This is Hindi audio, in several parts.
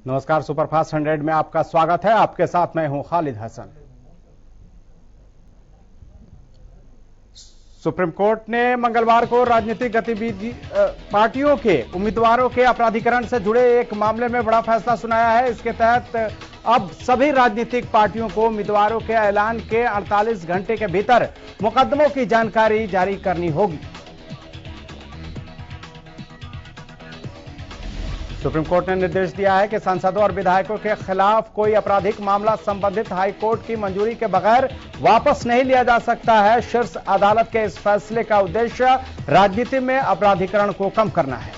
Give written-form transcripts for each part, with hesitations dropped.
नमस्कार, सुपरफास्ट 100 में आपका स्वागत है। आपके साथ मैं हूं खालिद हसन। सुप्रीम कोर्ट ने मंगलवार को राजनीतिक गतिविधि पार्टियों के उम्मीदवारों के अपराधीकरण से जुड़े एक मामले में बड़ा फैसला सुनाया है। इसके तहत अब सभी राजनीतिक पार्टियों को उम्मीदवारों के ऐलान के 48 घंटे के भीतर मुकदमों की जानकारी जारी करनी होगी। सुप्रीम कोर्ट ने निर्देश दिया है कि सांसदों और विधायकों के खिलाफ कोई आपराधिक मामला संबंधित हाई कोर्ट की मंजूरी के बगैर वापस नहीं लिया जा सकता है। शीर्ष अदालत के इस फैसले का उद्देश्य राजनीति में आपराधिकरण को कम करना है।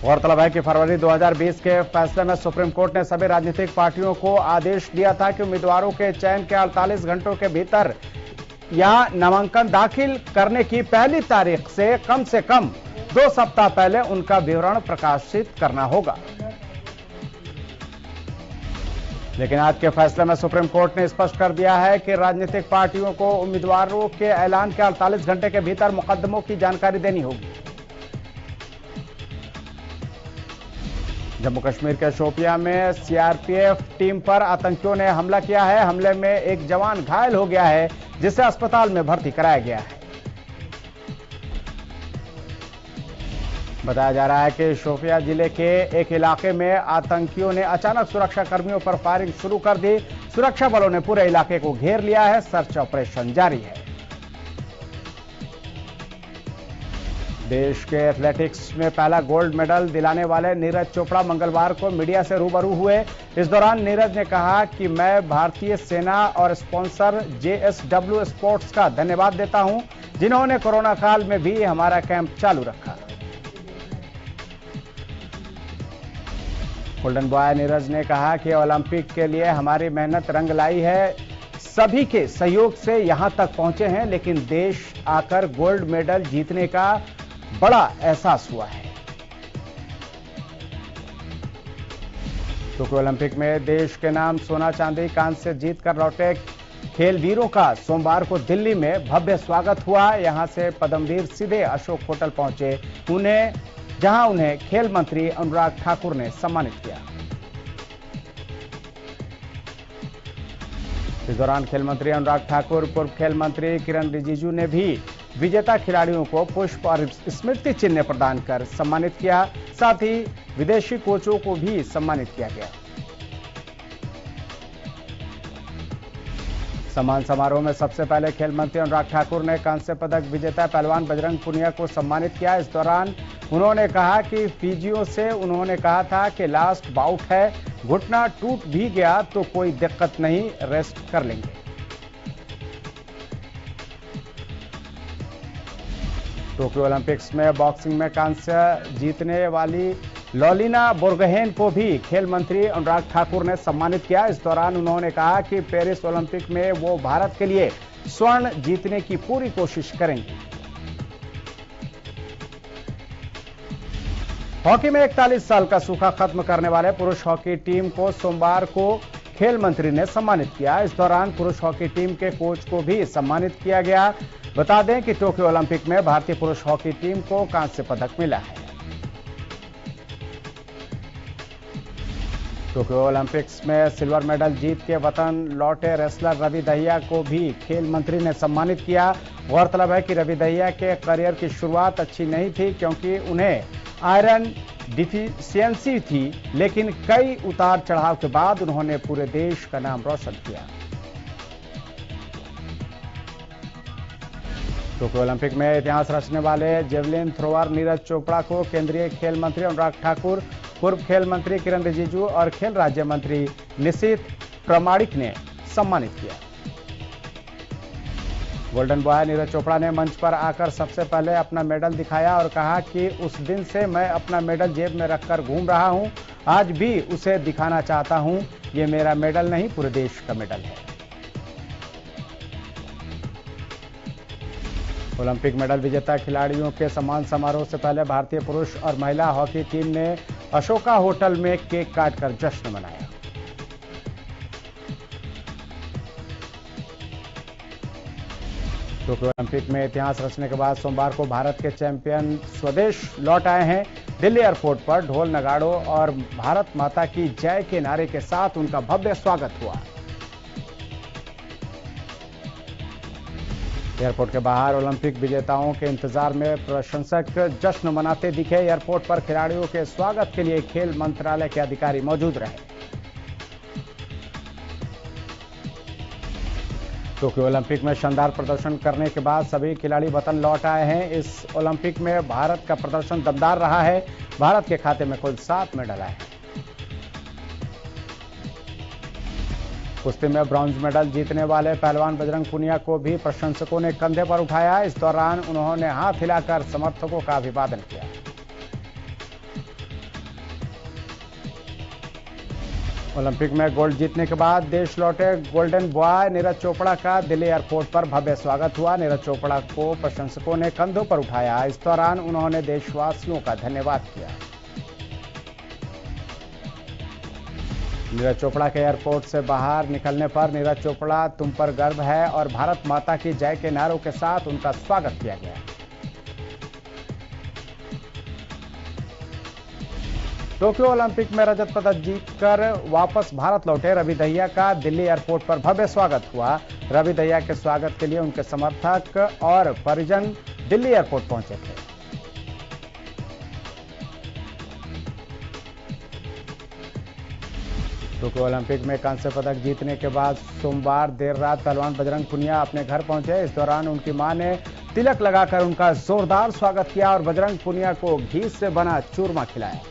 गौरतलब है कि फरवरी 2020 के फैसले में सुप्रीम कोर्ट ने सभी राजनीतिक पार्टियों को आदेश दिया था कि उम्मीदवारों के चयन के 48 घंटों के भीतर या नामांकन दाखिल करने की पहली तारीख से कम 2 सप्ताह पहले उनका विवरण प्रकाशित करना होगा। लेकिन आज के फैसले में सुप्रीम कोर्ट ने स्पष्ट कर दिया है कि राजनीतिक पार्टियों को उम्मीदवारों के ऐलान के 48 घंटे के भीतर मुकदमों की जानकारी देनी होगी। जम्मू कश्मीर के शोपियां में सीआरपीएफ टीम पर आतंकियों ने हमला किया है। हमले में एक जवान घायल हो गया है, जिसे अस्पताल में भर्ती कराया गया है। बताया जा रहा है कि शोपियां जिले के एक इलाके में आतंकियों ने अचानक सुरक्षा कर्मियों पर फायरिंग शुरू कर दी। सुरक्षा बलों ने पूरे इलाके को घेर लिया है। सर्च ऑपरेशन जारी है। देश के एथलेटिक्स में पहला गोल्ड मेडल दिलाने वाले नीरज चोपड़ा मंगलवार को मीडिया से रूबरू हुए। इस दौरान नीरज ने कहा कि मैं भारतीय सेना और स्पॉन्सर JSW स्पोर्ट्स का धन्यवाद देता हूं, जिन्होंने कोरोना काल में भी हमारा कैंप चालू रखा। गोल्डन बॉय नीरज ने कहा कि ओलंपिक के लिए हमारी मेहनत रंग लाई है। सभी के सहयोग से यहां तक पहुंचे हैं, लेकिन देश आकर गोल्ड मेडल जीतने का बड़ा एहसास हुआ है। टोक्यो ओलंपिक में देश के नाम सोना चांदी कांस्य जीत कर लौटे खेल वीरों का सोमवार को दिल्ली में भव्य स्वागत हुआ। यहां से पद्मवीर सीधे अशोक होटल पहुंचे, जहां उन्हें खेल मंत्री अनुराग ठाकुर ने सम्मानित किया। इस दौरान खेल मंत्री अनुराग ठाकुर, पूर्व खेल मंत्री किरण रिजिजू ने भी विजेता खिलाड़ियों को पुष्प और स्मृति चिन्ह प्रदान कर सम्मानित किया। साथ ही विदेशी कोचों को भी सम्मानित किया गया। सम्मान समारोह में सबसे पहले खेल मंत्री अनुराग ठाकुर ने कांस्य पदक विजेता पहलवान बजरंग पुनिया को सम्मानित किया। इस दौरान उन्होंने कहा कि फिजियो से उन्होंने कहा था कि लास्ट बाउट है, घुटना टूट भी गया तो कोई दिक्कत नहीं, रेस्ट कर लेंगे। टोक्यो ओलंपिक्स में बॉक्सिंग में कांस्य जीतने वाली लॉलिना बोर्गोहेन को भी खेल मंत्री अनुराग ठाकुर ने सम्मानित किया। इस दौरान उन्होंने कहा कि पेरिस ओलंपिक में वो भारत के लिए स्वर्ण जीतने की पूरी कोशिश करेंगे। हॉकी में 41 साल का सूखा खत्म करने वाले पुरुष हॉकी टीम को सोमवार को खेल मंत्री ने सम्मानित किया। इस दौरान पुरुष हॉकी टीम के कोच को भी सम्मानित किया गया। बता दें कि टोक्यो ओलंपिक में भारतीय पुरुष हॉकी टीम को कांस्य पदक मिला है। टोक्यो ओलंपिक्स में सिल्वर मेडल जीत के वतन लौटे रेसलर रवि दहिया को भी खेल मंत्री ने सम्मानित किया। गौरतलब है कि रवि दहिया के करियर की शुरुआत अच्छी नहीं थी, क्योंकि उन्हें आयरन डिफिशियंसी थी, लेकिन कई उतार चढ़ाव के बाद उन्होंने पूरे देश का नाम रोशन किया। टोक्यो ओलंपिक में इतिहास रचने वाले जेवलिन थ्रोअर नीरज चोपड़ा को केंद्रीय खेल मंत्री अनुराग ठाकुर, पूर्व खेल मंत्री किरण रिजिजू और खेल राज्य मंत्री निशित प्रामाणिक ने सम्मानित किया। गोल्डन बॉय नीरज चोपड़ा ने मंच पर आकर सबसे पहले अपना मेडल दिखाया और कहा कि उस दिन से मैं अपना मेडल जेब में रखकर घूम रहा हूं। आज भी उसे दिखाना चाहता हूं। ये मेरा मेडल नहीं, पूरे देश का मेडल है। ओलंपिक मेडल विजेता खिलाड़ियों के सम्मान समारोह से पहले भारतीय पुरुष और महिला हॉकी टीम ने अशोका होटल में केक काटकर जश्न मनाया। टोक्यो ओलंपिक में इतिहास रचने के बाद सोमवार को भारत के चैंपियन स्वदेश लौट आए हैं। दिल्ली एयरपोर्ट पर ढोल नगाड़ों और भारत माता की जय के नारे के साथ उनका भव्य स्वागत हुआ। एयरपोर्ट के बाहर ओलंपिक विजेताओं के इंतजार में प्रशंसक जश्न मनाते दिखे। एयरपोर्ट पर खिलाड़ियों के स्वागत के लिए खेल मंत्रालय के अधिकारी मौजूद रहे। टोक्यो ओलंपिक में शानदार प्रदर्शन करने के बाद सभी खिलाड़ी वतन लौट आए हैं। इस ओलंपिक में भारत का प्रदर्शन दमदार रहा है। भारत के खाते में कुल 7 मेडल आए हैं। कुश्ती में ब्रॉन्ज मेडल जीतने वाले पहलवान बजरंग पुनिया को भी प्रशंसकों ने कंधे पर उठाया। इस दौरान उन्होंने हाथ हिलाकर समर्थकों का अभिवादन किया। ओलंपिक में गोल्ड जीतने के बाद देश लौटे गोल्डन बॉय नीरज चोपड़ा का दिल्ली एयरपोर्ट पर भव्य स्वागत हुआ। नीरज चोपड़ा को प्रशंसकों ने कंधों पर उठाया। इस दौरान उन्होंने देशवासियों का धन्यवाद किया। नीरज चोपड़ा के एयरपोर्ट से बाहर निकलने पर नीरज चोपड़ा तुम पर गर्व है और भारत माता की जय के नारों के साथ उनका स्वागत किया गया। टोक्यो ओलंपिक में रजत पदक जीतकर वापस भारत लौटे रवि दहिया का दिल्ली एयरपोर्ट पर भव्य स्वागत हुआ। रवि दहिया के स्वागत के लिए उनके समर्थक और परिजन दिल्ली एयरपोर्ट पहुंचे थे। टोक्यो ओलंपिक में कांस्य पदक जीतने के बाद सोमवार देर रात पहलवान बजरंग पुनिया अपने घर पहुंचे। इस दौरान उनकी मां ने तिलक लगाकर उनका जोरदार स्वागत किया और बजरंग पुनिया को घी से बना चूरमा खिलाया।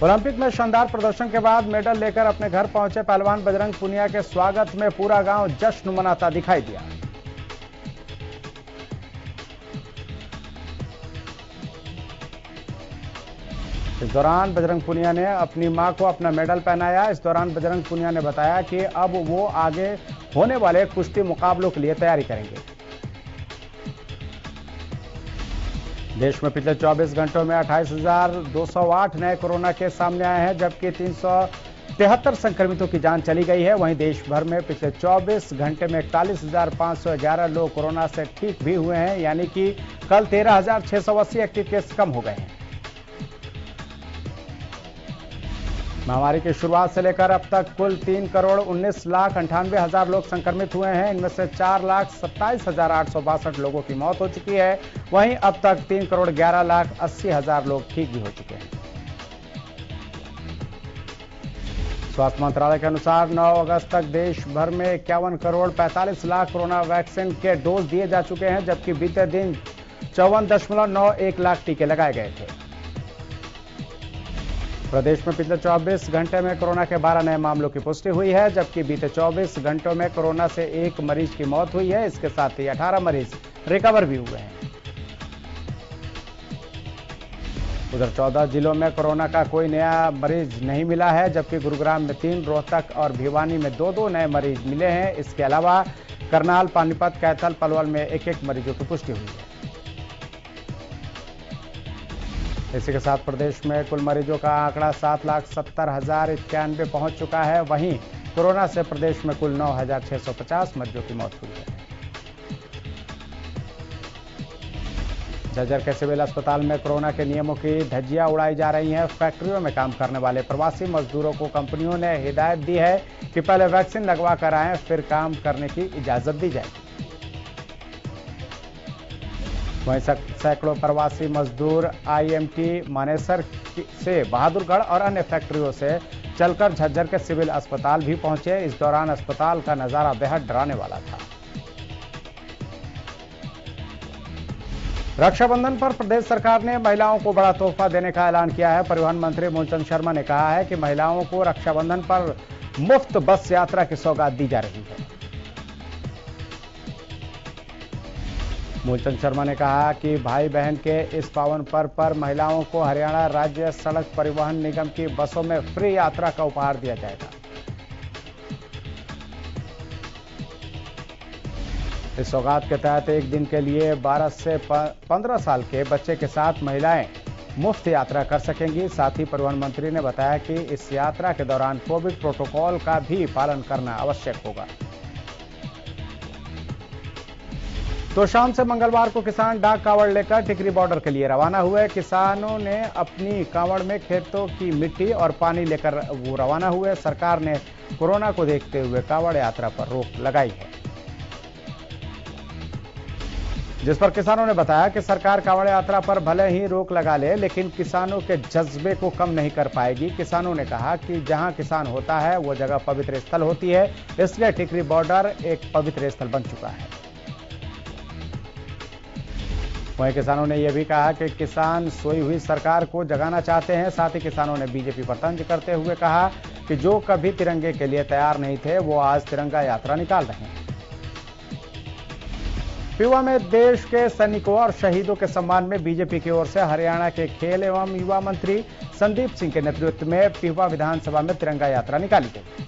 ओलंपिक में शानदार प्रदर्शन के बाद मेडल लेकर अपने घर पहुंचे पहलवान बजरंग पुनिया के स्वागत में पूरा गांव जश्न मनाता दिखाई दिया। इस दौरान बजरंग पुनिया ने अपनी मां को अपना मेडल पहनाया। इस दौरान बजरंग पुनिया ने बताया कि अब वो आगे होने वाले कुश्ती मुकाबलों के लिए तैयारी करेंगे। देश में पिछले 24 घंटों में 28,208 नए कोरोना केस सामने आए हैं, जबकि 373 संक्रमितों की जान चली गई है। वहीं देश भर में पिछले 24 घंटे में 41,511 लोग कोरोना से ठीक भी हुए हैं, यानी कि कल 13,680 एक्टिव केस कम हो गए हैं। महामारी की शुरुआत से लेकर अब तक कुल 3,19,98,000 लोग संक्रमित हुए हैं। इनमें से 4,27,862 लोगों की मौत हो चुकी है। वहीं अब तक 3,11,80,000 लोग ठीक भी हो चुके हैं। स्वास्थ्य मंत्रालय के अनुसार 9 अगस्त तक देश भर में 51,45,00,000 कोरोना वैक्सीन के डोज दिए जा चुके हैं, जबकि बीते दिन 54.91 लाख टीके लगाए गए थे। प्रदेश में पिछले 24 घंटे में कोरोना के 12 नए मामलों की पुष्टि हुई है, जबकि बीते 24 घंटों में कोरोना से एक मरीज की मौत हुई है। इसके साथ ही 18 मरीज रिकवर भी हुए हैं। उधर 14 जिलों में कोरोना का कोई नया मरीज नहीं मिला है, जबकि गुरुग्राम में 3, रोहतक और भिवानी में 2-2 नए मरीज मिले हैं। इसके अलावा करनाल, पानीपत, कैथल, पलवल में 1-1 मरीजों की पुष्टि हुई है। इसी के साथ प्रदेश में कुल मरीजों का आंकड़ा 7,70,091 पहुंच चुका है। वहीं कोरोना से प्रदेश में कुल 9,650 मरीजों की मौत हुई है। झज्जर के सिविल अस्पताल में कोरोना के नियमों की धज्जियां उड़ाई जा रही हैं। फैक्ट्रियों में काम करने वाले प्रवासी मजदूरों को कंपनियों ने हिदायत दी है कि पहले वैक्सीन लगवा कर आएं, फिर काम करने की इजाजत दी जाएगी। वहीं सैकड़ों प्रवासी मजदूर आईएमटी मानेसर से बहादुरगढ़ और अन्य फैक्ट्रियों से चलकर झज्जर के सिविल अस्पताल भी पहुंचे। इस दौरान अस्पताल का नजारा बेहद डराने वाला था। रक्षाबंधन पर प्रदेश सरकार ने महिलाओं को बड़ा तोहफा देने का ऐलान किया है। परिवहन मंत्री मूलचंद शर्मा ने कहा है कि महिलाओं को रक्षाबंधन पर मुफ्त बस यात्रा की सौगात दी जा रही है। मूलचंद शर्मा ने कहा कि भाई बहन के इस पावन पर्व पर महिलाओं को हरियाणा राज्य सड़क परिवहन निगम की बसों में फ्री यात्रा का उपहार दिया जाएगा। इस सौगात के तहत एक दिन के लिए 12 से 15 साल के बच्चे के साथ महिलाएं मुफ्त यात्रा कर सकेंगी। साथ ही परिवहन मंत्री ने बताया कि इस यात्रा के दौरान कोविड प्रोटोकॉल का भी पालन करना आवश्यक होगा। तो शाम से मंगलवार को किसान डाक कावड़ लेकर टिकरी बॉर्डर के लिए रवाना हुए। किसानों ने अपनी कावड़ में खेतों की मिट्टी और पानी लेकर वो रवाना हुए। सरकार ने कोरोना को देखते हुए कावड़ यात्रा पर रोक लगाई है, जिस पर किसानों ने बताया कि सरकार कावड़ यात्रा पर भले ही रोक लगा ले, लेकिन किसानों के जज्बे को कम नहीं कर पाएगी। किसानों ने कहा कि जहां किसान होता है वो जगह पवित्र स्थल होती है, इसलिए टिकरी बॉर्डर एक पवित्र स्थल बन चुका है। वहीं किसानों ने यह भी कहा कि किसान सोई हुई सरकार को जगाना चाहते हैं। साथ ही किसानों ने बीजेपी पर तंज करते हुए कहा कि जो कभी तिरंगे के लिए तैयार नहीं थे वो आज तिरंगा यात्रा निकाल रहे हैं। पिहुआ में देश के सैनिकों और शहीदों के सम्मान में बीजेपी की ओर से हरियाणा के खेल एवं युवा मंत्री संदीप सिंह के नेतृत्व में पिहुआ विधानसभा में तिरंगा यात्रा निकाली गई।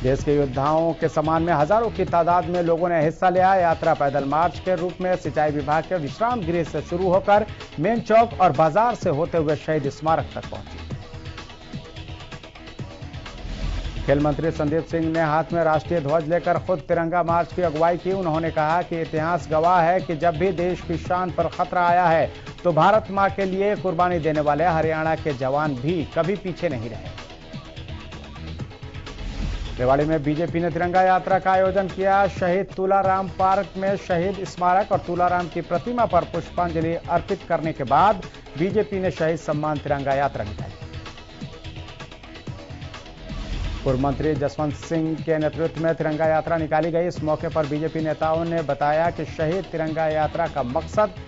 देश के योद्धाओं के सम्मान में हजारों की तादाद में लोगों ने हिस्सा लिया। यात्रा पैदल मार्च के रूप में सिंचाई विभाग के विश्राम गृह से शुरू होकर मेन चौक और बाजार से होते हुए शहीद स्मारक तक पहुंची। खेल मंत्री संदीप सिंह ने हाथ में राष्ट्रीय ध्वज लेकर खुद तिरंगा मार्च की अगुवाई की। उन्होंने कहा कि इतिहास गवाह है कि जब भी देश की शान पर खतरा आया है तो भारत मां के लिए कुर्बानी देने वाले हरियाणा के जवान भी कभी पीछे नहीं रहे। रेवाड़ी में बीजेपी ने तिरंगा यात्रा का आयोजन किया। शहीद तुलाराम पार्क में शहीद स्मारक और तुलाराम की प्रतिमा पर पुष्पांजलि अर्पित करने के बाद बीजेपी ने शहीद सम्मान तिरंगा यात्रा निकाली। पूर्व मंत्री जसवंत सिंह के नेतृत्व में तिरंगा यात्रा निकाली गई। इस मौके पर बीजेपी नेताओं ने बताया कि शहीद तिरंगा यात्रा का मकसद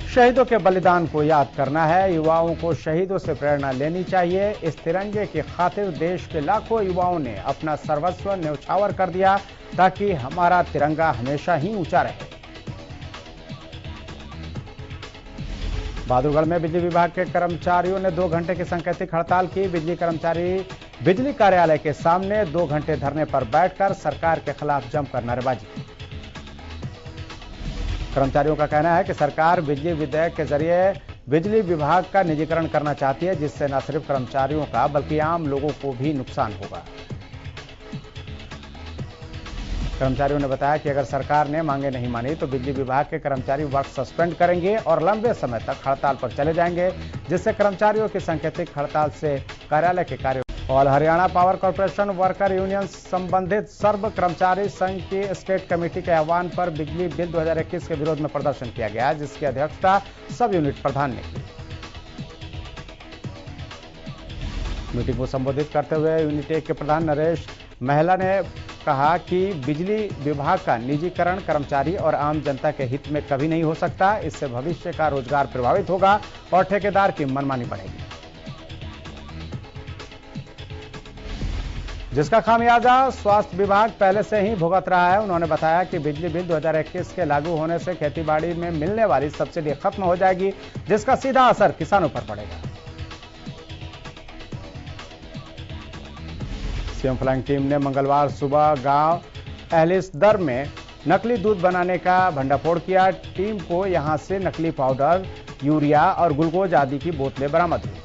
शहीदों के बलिदान को याद करना है। युवाओं को शहीदों से प्रेरणा लेनी चाहिए। इस तिरंगे की खातिर देश के लाखों युवाओं ने अपना सर्वस्व न्यौछावर कर दिया ताकि हमारा तिरंगा हमेशा ही ऊंचा रहे। बहादुरगढ़ में बिजली विभाग के कर्मचारियों ने 2 घंटे की सांकेतिक हड़ताल की। बिजली कर्मचारी बिजली कार्यालय के सामने 2 घंटे धरने पर बैठकर सरकार के खिलाफ जमकर नारेबाजी की। कर्मचारियों का कहना है कि सरकार बिजली विधेयक के जरिए बिजली विभाग का निजीकरण करना चाहती है, जिससे न सिर्फ कर्मचारियों का बल्कि आम लोगों को भी नुकसान होगा। कर्मचारियों ने बताया कि अगर सरकार ने मांगे नहीं मानी तो बिजली विभाग के कर्मचारी वर्क सस्पेंड करेंगे और लंबे समय तक हड़ताल पर चले जाएंगे, जिससे कर्मचारियों की सांकेतिक हड़ताल से कार्यालय के कार्य। All Haryana power corporation worker union संबंधित सर्व कर्मचारी संघ की स्टेट कमेटी के आह्वान पर बिजली बिल 2021 के विरोध में प्रदर्शन किया गया, जिसकी अध्यक्षता सब यूनिट प्रधान ने की। मीटिंग को संबोधित करते हुए यूनिट 1 के प्रधान नरेश महिला ने कहा कि बिजली विभाग का निजीकरण कर्मचारी और आम जनता के हित में कभी नहीं हो सकता। इससे भविष्य का रोजगार प्रभावित होगा और ठेकेदार की मनमानी बढ़ेगी, जिसका खामियाजा स्वास्थ्य विभाग पहले से ही भुगत रहा है। उन्होंने बताया कि बिजली बिल 2021 के लागू होने से खेतीबाड़ी में मिलने वाली सब्सिडी खत्म हो जाएगी, जिसका सीधा असर किसानों पर पड़ेगा। सीएम फ्लाइंग टीम ने मंगलवार सुबह गांव अहलिसदर में नकली दूध बनाने का भंडाफोड़ किया। टीम को यहां से नकली पाउडर, यूरिया और ग्लूकोज आदि की बोतलें बरामद हुई।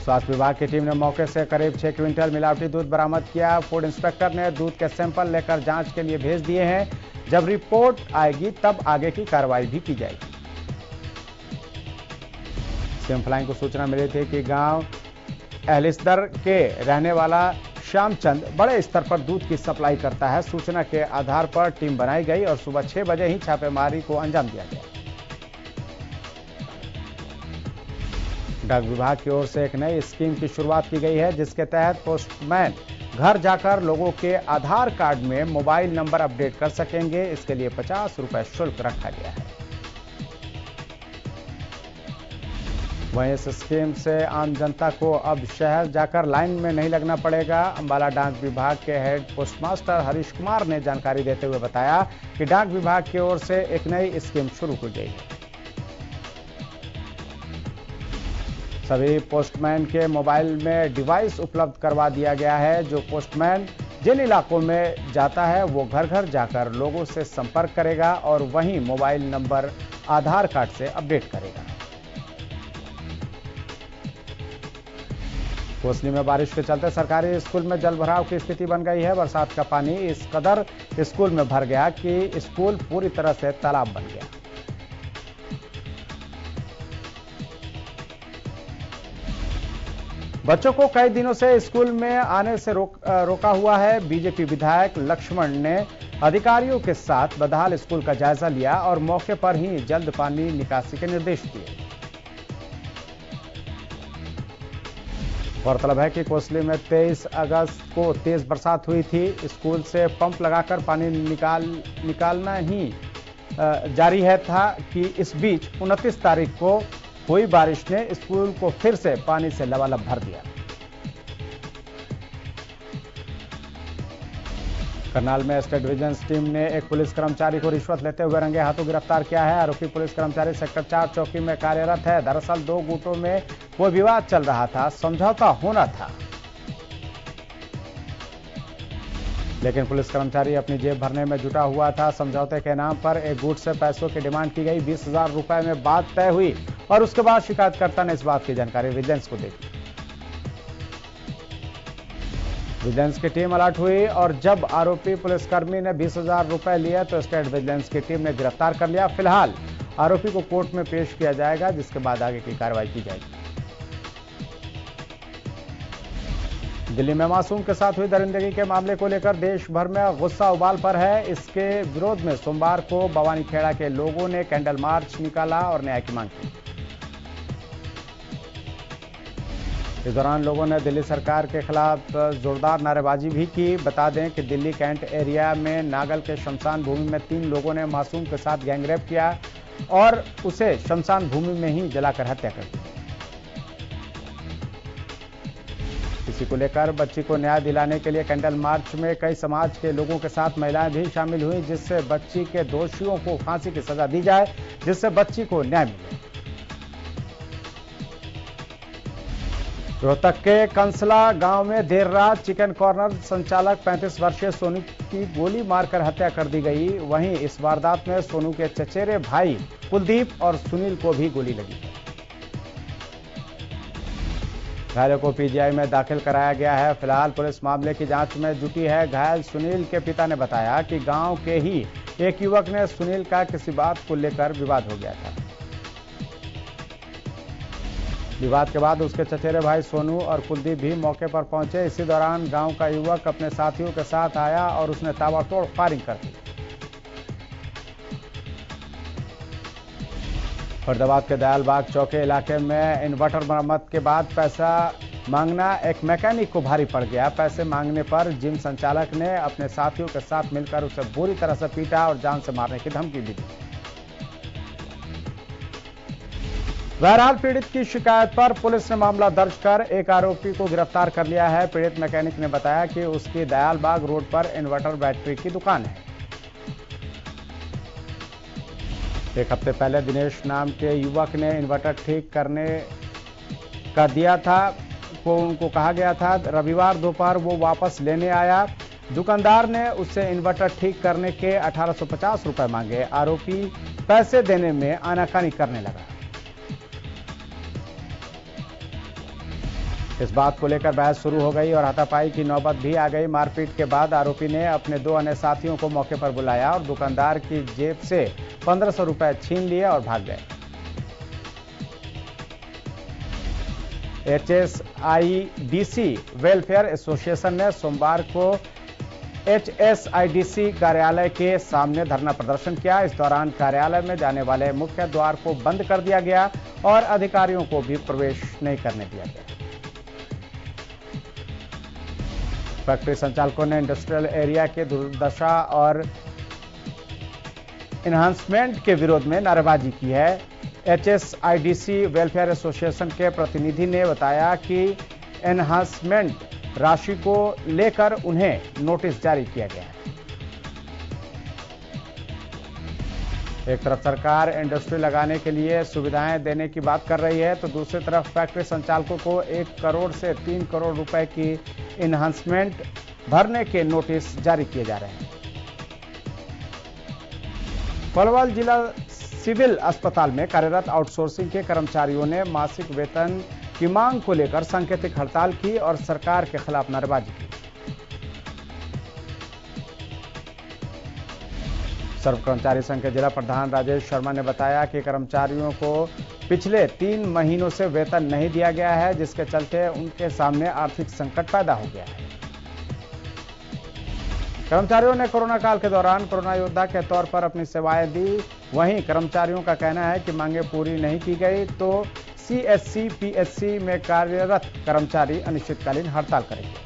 स्वास्थ्य विभाग की टीम ने मौके से करीब 6 क्विंटल मिलावटी दूध बरामद किया। फूड इंस्पेक्टर ने दूध के सैंपल लेकर जांच के लिए भेज दिए हैं। जब रिपोर्ट आएगी तब आगे की कार्रवाई भी की जाएगी। सीएम फ्लाइंग को सूचना मिली थी कि गांव अहलिसदर के रहने वाला श्यामचंद बड़े स्तर पर दूध की सप्लाई करता है। सूचना के आधार पर टीम बनाई गई और सुबह 6 बजे ही छापेमारी को अंजाम दिया गया। डाक विभाग की ओर से एक नई स्कीम की शुरुआत की गई है, जिसके तहत पोस्टमैन घर जाकर लोगों के आधार कार्ड में मोबाइल नंबर अपडेट कर सकेंगे। इसके लिए 50 रुपए शुल्क रखा गया है। वहीं इस स्कीम से आम जनता को अब शहर जाकर लाइन में नहीं लगना पड़ेगा। अंबाला डाक विभाग के हेड पोस्टमास्टर हरीश कुमार ने जानकारी देते हुए बताया कि डाक विभाग की ओर से एक नई स्कीम शुरू की गई है। सभी पोस्टमैन के मोबाइल में डिवाइस उपलब्ध करवा दिया गया है। जो पोस्टमैन जिन इलाकों में जाता है वो घर घर जाकर लोगों से संपर्क करेगा और वहीं मोबाइल नंबर आधार कार्ड से अपडेट करेगा। कोसली में बारिश के चलते सरकारी स्कूल में जलभराव की स्थिति बन गई है। बरसात का पानी इस कदर स्कूल में भर गया कि स्कूल पूरी तरह से तालाब बन गया। बच्चों को कई दिनों से स्कूल में आने से रोका हुआ है। बीजेपी विधायक लक्ष्मण ने अधिकारियों के साथ बदहाल स्कूल का जायजा लिया और मौके पर ही जल्द पानी निकासी के निर्देश दिए। गौरतलब है कि कोसली में 23 अगस्त को तेज बरसात हुई थी। स्कूल से पंप लगाकर पानी निकालना ही जारी था कि इस बीच 29 तारीख को हुई बारिश ने स्कूल को फिर से पानी से लबालब भर दिया। करनाल में स्टेट विजिलेंस टीम ने एक पुलिस कर्मचारी को रिश्वत लेते हुए रंगे हाथों गिरफ्तार किया है। आरोपी पुलिस कर्मचारी सेक्टर 4 चौकी में कार्यरत है। दरअसल 2 गुटों में कोई विवाद चल रहा था, समझौता होना था, लेकिन पुलिस कर्मचारी अपनी जेब भरने में जुटा हुआ था। समझौते के नाम पर एक गुट से पैसों की डिमांड की गई। 20,000 रुपए में बात तय हुई और उसके बाद शिकायतकर्ता ने इस बात की जानकारी विजिलेंस को दी। विजिलेंस की टीम अलर्ट हुई और जब आरोपी पुलिसकर्मी ने 20,000 रुपए लिए तो स्टेट विजिलेंस की टीम ने गिरफ्तार कर लिया। फिलहाल आरोपी को कोर्ट में पेश किया जाएगा, जिसके बाद आगे की कार्रवाई की जाएगी। दिल्ली में मासूम के साथ हुई दरिंदगी के मामले को लेकर देश भर में गुस्सा उबाल पर है। इसके विरोध में सोमवार को भवानीखेड़ा के लोगों ने कैंडल मार्च निकाला और न्याय की मांग की। इस दौरान लोगों ने दिल्ली सरकार के खिलाफ जोरदार नारेबाजी भी की। बता दें कि दिल्ली कैंट एरिया में नागल के शमशान भूमि में 3 लोगों ने मासूम के साथ गैंगरेप किया और उसे शमशान भूमि में ही जलाकर हत्या कर दी। इसी को लेकर बच्ची को न्याय दिलाने के लिए कैंडल मार्च में कई समाज के लोगों के साथ महिलाएं भी शामिल हुई, जिससे बच्ची के दोषियों को फांसी की सजा दी जाए, जिससे बच्ची को न्याय मिले। रोहतक के कंसला गांव में देर रात चिकन कॉर्नर संचालक 35 वर्षीय सोनू की गोली मारकर हत्या कर दी गई। वहीं इस वारदात में सोनू के चचेरे भाई कुलदीप और सुनील को भी गोली लगी। घायलों को पीजीआई में दाखिल कराया गया है। फिलहाल पुलिस मामले की जांच में जुटी है। घायल सुनील के पिता ने बताया कि गांव के ही एक युवक ने सुनील का किसी बात को लेकर विवाद हो गया था। विवाद के बाद उसके चचेरे भाई सोनू और कुलदीप भी मौके पर पहुंचे। इसी दौरान गांव का युवक अपने साथियों के साथ आया और उसने ताबड़तोड़ फायरिंग कर दी। फरीदाबाद के दयालबाग चौके इलाके में इन्वर्टर मरम्मत के बाद पैसा मांगना एक मैकेनिक को भारी पड़ गया। पैसे मांगने पर जिम संचालक ने अपने साथियों के साथ मिलकर उसे बुरी तरह से पीटा और जान से मारने की धमकी भी दी। बहरहाल पीड़ित की शिकायत पर पुलिस ने मामला दर्ज कर एक आरोपी को गिरफ्तार कर लिया है। पीड़ित मैकेनिक ने बताया कि उसकी दयालबाग रोड पर इन्वर्टर बैटरी की दुकान है। एक हफ्ते पहले दिनेश नाम के युवक ने इन्वर्टर ठीक करने का दिया था, उनको कहा गया था। रविवार दोपहर वो वापस लेने आया। दुकानदार ने उससे इन्वर्टर ठीक करने के 1850 रुपए मांगे। आरोपी पैसे देने में आनाकानी करने लगा। इस बात को लेकर बहस शुरू हो गई और हाथापाई की नौबत भी आ गई। मारपीट के बाद आरोपी ने अपने 2 अन्य साथियों को मौके पर बुलाया और दुकानदार की जेब से 1500 रुपए छीन लिए और भाग गए। HSIDC वेलफेयर एसोसिएशन ने सोमवार को HSIDC कार्यालय के सामने धरना प्रदर्शन किया। इस दौरान कार्यालय में जाने वाले मुख्य द्वार को बंद कर दिया गया और अधिकारियों को भी प्रवेश नहीं करने दिया गया। फैक्ट्री संचालकों ने इंडस्ट्रियल एरिया के दुर्दशा और एनहांसमेंट के विरोध में नारेबाजी की है। HSIDC वेलफेयर एसोसिएशन के प्रतिनिधि ने बताया कि एनहांसमेंट राशि को लेकर उन्हें नोटिस जारी किया गया है। एक तरफ सरकार इंडस्ट्री लगाने के लिए सुविधाएं देने की बात कर रही है, तो दूसरी तरफ फैक्ट्री संचालकों को 1 करोड़ से 3 करोड़ रुपए की एनहांसमेंट भरने के नोटिस जारी किए जा रहे हैं। पलवल जिला सिविल अस्पताल में कार्यरत आउटसोर्सिंग के कर्मचारियों ने मासिक वेतन की मांग को लेकर सांकेतिक हड़ताल की और सरकार के खिलाफ नारेबाजी की। सर्व कर्मचारी संघ के जिला प्रधान राजेश शर्मा ने बताया कि कर्मचारियों को पिछले 3 महीनों से वेतन नहीं दिया गया है, जिसके चलते उनके सामने आर्थिक संकट पैदा हो गया है। कर्मचारियों ने कोरोना काल के दौरान कोरोना योद्धा के तौर पर अपनी सेवाएं दी। वहीं कर्मचारियों का कहना है कि मांगे पूरी नहीं की गई तो सीएससी पीएससी में कार्यरत कर्मचारी अनिश्चितकालीन हड़ताल करेंगे।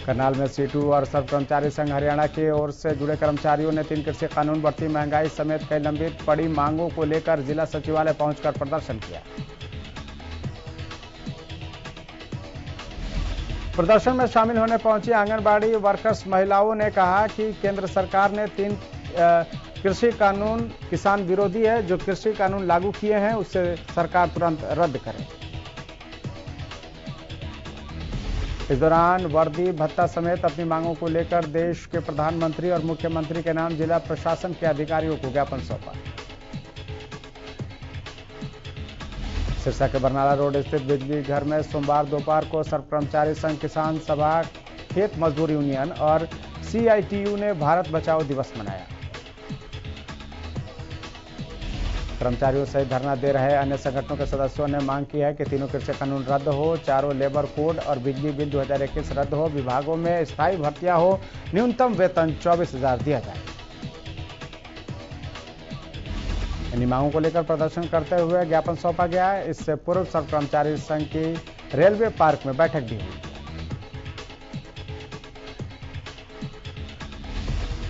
करनाल में सीटू और सर्व कर्मचारी संघ हरियाणा की ओर से जुड़े कर्मचारियों ने 3 कृषि कानून, बढ़ती महंगाई समेत कई लंबित पड़ी मांगों को लेकर जिला सचिवालय पहुंचकर प्रदर्शन किया। प्रदर्शन में शामिल होने पहुंची आंगनबाड़ी वर्कर्स महिलाओं ने कहा कि केंद्र सरकार ने 3 कृषि कानून किसान विरोधी है। जो कृषि कानून लागू किए हैं उसे सरकार तुरंत रद्द करे। इस दौरान वर्दी भत्ता समेत अपनी मांगों को लेकर देश के प्रधानमंत्री और मुख्यमंत्री के नाम जिला प्रशासन के अधिकारियों को ज्ञापन सौंपा। सिरसा के बरनाला रोड स्थित बिजली घर में सोमवार दोपहर को सर्व कर्मचारी संघ किसान सभा, खेत मजदूर यूनियन और सीआईटीयू ने भारत बचाओ दिवस मनाया। कर्मचारियों सहित धरना दे रहे अन्य संगठनों के सदस्यों ने मांग की है कि तीनों कृषि कानून रद्द हो, चारों लेबर कोड और बिजली बिल 2021 रद्द हो, विभागों में स्थायी भर्तियां हो, न्यूनतम वेतन 24,000 दिया जाए। इन्हीं मांगों को लेकर प्रदर्शन करते हुए ज्ञापन सौंपा गया है। इससे पूर्व सर्व कर्मचारी संघ की रेलवे पार्क में बैठक भी हुई।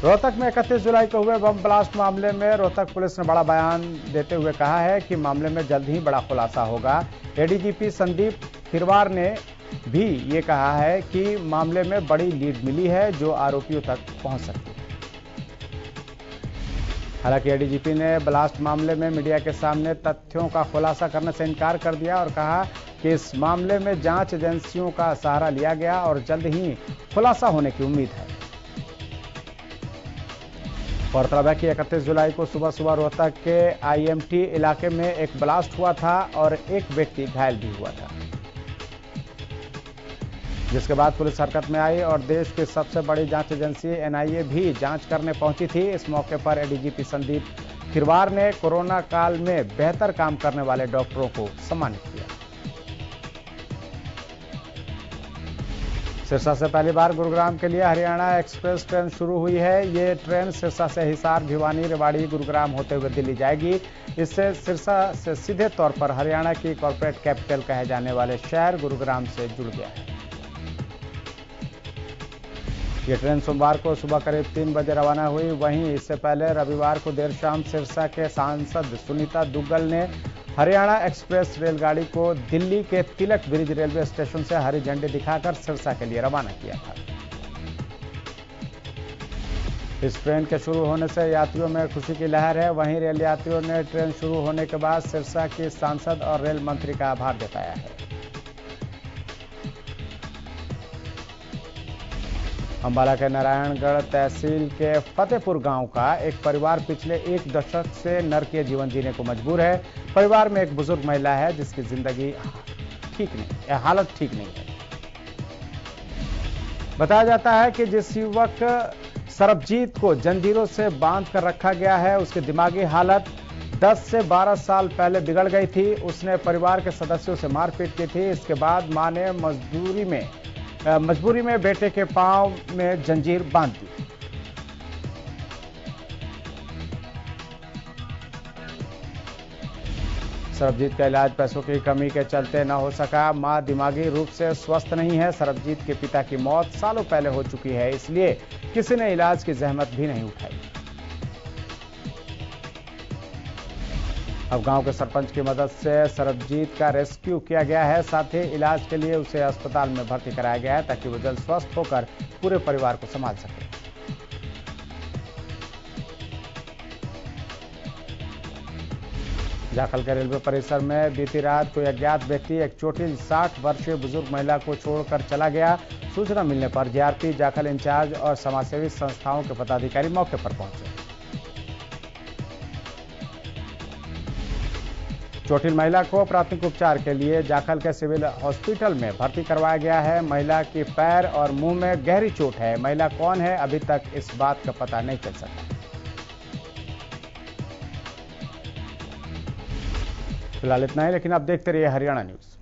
रोहतक में 31 जुलाई को हुए बम ब्लास्ट मामले में रोहतक पुलिस ने बड़ा बयान देते हुए कहा है कि मामले में जल्द ही बड़ा खुलासा होगा। एडीजीपी संदीप खिरवार ने भी ये कहा है कि मामले में बड़ी लीड मिली है जो आरोपियों तक पहुंच सकती है। हालांकि एडीजीपी ने ब्लास्ट मामले में मीडिया के सामने तथ्यों का खुलासा करने से इनकार कर दिया और कहा कि इस मामले में जांच एजेंसियों का सहारा लिया गया और जल्द ही खुलासा होने की उम्मीद है। गौरतलब है कि 31 जुलाई को सुबह सुबह रोहतक के आईएमटी इलाके में एक ब्लास्ट हुआ था और एक व्यक्ति घायल भी हुआ था, जिसके बाद पुलिस हरकत में आई और देश की सबसे बड़ी जांच एजेंसी एनआईए भी जांच करने पहुंची थी। इस मौके पर एडीजीपी संदीप खिरवार ने कोरोना काल में बेहतर काम करने वाले डॉक्टरों को सम्मानित किया। सिरसा से पहली बार गुरुग्राम के लिए हरियाणा एक्सप्रेस ट्रेन शुरू हुई है। ये ट्रेन सिरसा से हिसार, भिवानी, रेवाड़ी, गुरुग्राम होते हुए दिल्ली जाएगी। इससे सिरसा से सीधे तौर पर हरियाणा की कॉर्पोरेट कैपिटल कहे जाने वाले शहर गुरुग्राम से जुड़ गया है। ये ट्रेन सोमवार को सुबह करीब 3 बजे रवाना हुई। वहीं इससे पहले रविवार को देर शाम सिरसा के सांसद सुनीता दुग्गल ने हरियाणा एक्सप्रेस रेलगाड़ी को दिल्ली के तिलक ब्रिज रेलवे स्टेशन से हरी झंडी दिखाकर सिरसा के लिए रवाना किया था। इस ट्रेन के शुरू होने से यात्रियों में खुशी की लहर है। वहीं रेल यात्रियों ने ट्रेन शुरू होने के बाद सिरसा की सांसद और रेल मंत्री का आभार जताया है। अंबाला के नारायणगढ़ तहसील के फतेहपुर गांव का एक परिवार पिछले 1 दशक से नरकीय जीवन जीने को मजबूर है। परिवार में एक बुजुर्ग महिला है जिसकी जिंदगी हालत ठीक नहीं है। बताया जाता है कि जिस युवक सरबजीत को जंजीरों से बांध कर रखा गया है उसकी दिमागी हालत 10 से 12 साल पहले बिगड़ गई थी। उसने परिवार के सदस्यों से मारपीट की थी। इसके बाद मां ने मजबूरी में बेटे के पांव में जंजीर बांध दी। सरबजीत का इलाज पैसों की कमी के चलते न हो सका। मां दिमागी रूप से स्वस्थ नहीं है। सरबजीत के पिता की मौत सालों पहले हो चुकी है, इसलिए किसी ने इलाज की जहमत भी नहीं उठाई। अब गांव के सरपंच की मदद से सरबजीत का रेस्क्यू किया गया है। साथ ही इलाज के लिए उसे अस्पताल में भर्ती कराया गया है ताकि वो जल्द स्वस्थ होकर पूरे परिवार को संभाल सके। जाखल के रेलवे परिसर में बीती रात कोई अज्ञात व्यक्ति एक चोटिल 60 वर्षीय बुजुर्ग महिला को छोड़कर चला गया। सूचना मिलने पर जीआरपी, जाखल इंचार्ज और समाजसेवी संस्थाओं के पदाधिकारी मौके पर पहुंचे। चोटिल महिला को प्राथमिक उपचार के लिए जाखल के सिविल हॉस्पिटल में भर्ती करवाया गया है। महिला की पैर और मुंह में गहरी चोट है। महिला कौन है, अभी तक इस बात का पता नहीं चल सका। फिलहाल इतना ही, लेकिन आप देखते रहिए हरियाणा न्यूज।